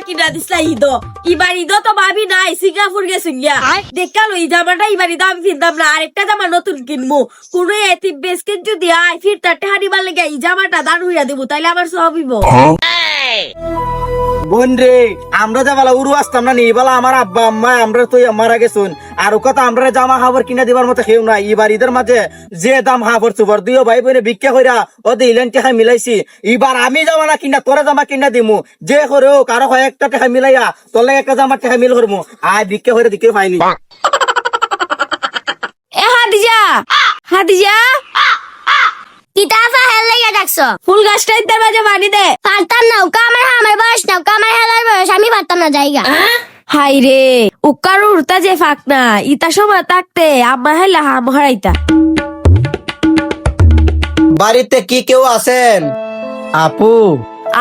কিনা দিসলা ঈদ এবার ঈদ তো ভাবি নাই সিঙ্গাপুর গেছুন গিয়া দেখালো এই জামাটা এবার ঈদ আমি কিনতাম না আরেকটা জামা নতুন কিনবো কোন এতি বেসকেট যদি আয় ফির তার টেহারি মারলে গিয়ে এই জামাটা দান হইয়া দেবো তাইলে আমার সব হইব। বোন রে আমরা যা বলা উড়ু আসতাম না নি বলা আমার আব্বা আম্মা আমরা তো মারা গেছুন আর কথা আমরা জামা কাপড় কিনা দিবার মতো কেউ নাই এবার ঈদের মাঝে যে দাম কাপড় চোপড় দুইও ভাই বোনে ভিক্ষা কইরা ওদের ইলেন টাকা মিলাইছি এবার আমি জামা না কিনা তোরা জামা কিনা দিমু যে করে হোক আরো কয়েকটা টাকা মিলাইয়া তোর লাগে একটা জামার টাকা মিল করবো আয় ভিক্ষা করে দিকে পাইনি। এ হাদিজা হাদিজা কিতাবা হেলে গিয়ে ডাকছো ফুল গাছটা ইতার মাঝে পানি দে পারতাম না ওকা আমার বয়স না ওকা আমার হেলার বয়স আমি পারতাম না জায়গা হাই রে উকার উড়তা যে ফাঁক না ইতা সময় থাকতে আম্মা হেলা হাম হারাইতা। বাড়িতে কি কেউ আছেন আপু?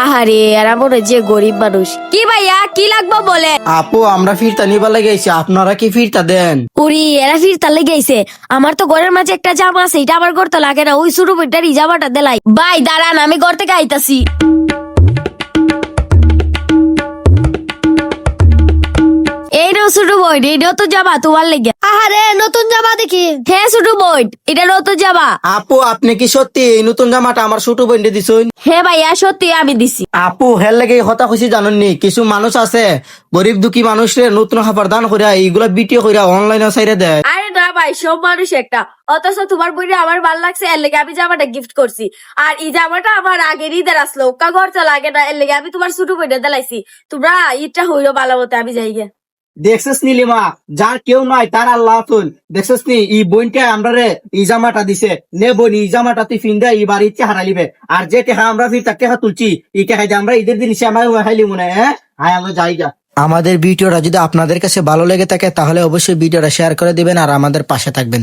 আহারে এরা মনে যে গরিব মানুষ কি ভাইয়া কি লাগবে বলে। আপু আমরা ফিরতা নিবার লেগেছি আপনারা কি ফিরতা দেন? উরি এরা ফিরতা লেগেছে আমার তো ঘরের মাঝে একটা জামা আছে এটা আমার ঘর তো লাগে না ওই ছোট বইটার জামাটা দেলাই ভাই দাঁড়ান আমি ঘর থেকে আইতাছি। এই রে ছোট বই এই নতুন জামা তোমার লেগে। আহারে নতুন জামা দেখি হ্যাঁ ছোট বই এটা নতুন জামা। আপু আপনি কি সত্যি এই নতুন জামাটা আমার ছোট বোনকে দিছুন? হ্যাঁ ভাইয়া সত্যি আমি দিছি। আপু হের লেগে হতা খুশি জানেননি কিছু মানুষ আছে গরিব দুঃখী মানুষের নতুন খাবার দান করিয়া এইগুলা ভিডিও করিয়া অনলাইনে সাইরে দেয়। আরে না ভাই সব মানুষ একটা অথচ তোমার বইটা আমার ভালো লাগছে এর লেগে আমি জামাটা গিফট করছি আর এই জামাটা আমার আগের ঈদের আসলো ওকা ঘর তো লাগে না এর লেগে আমি তোমার ছোট বইটা দিলাইছি তোমরা ঈদটা হইলো ভালো মতো আমি যাই গে। দেখছিস নি লিমা যার কেউ নয় তার আল্লাহ তুন দেখছিস নি এই বোনটা আমরা রে এই জামাটা দিছে নে বোন এই জামাটা তুই ফিন্দা এই বাড়ি ইচ্ছে হারালিবে আর যে টেহা আমরা ফির তাকে তুলছি এই টেহা আমরা ঈদের দিন হিসেবে আমার হাইলি মনে হ্যাঁ হায় আমরা যাইগা। আমাদের ভিডিওটা যদি আপনাদের কাছে ভালো লেগে থাকে তাহলে অবশ্যই ভিডিওটা শেয়ার করে দিবেন আর আমাদের পাশে থাকবেন।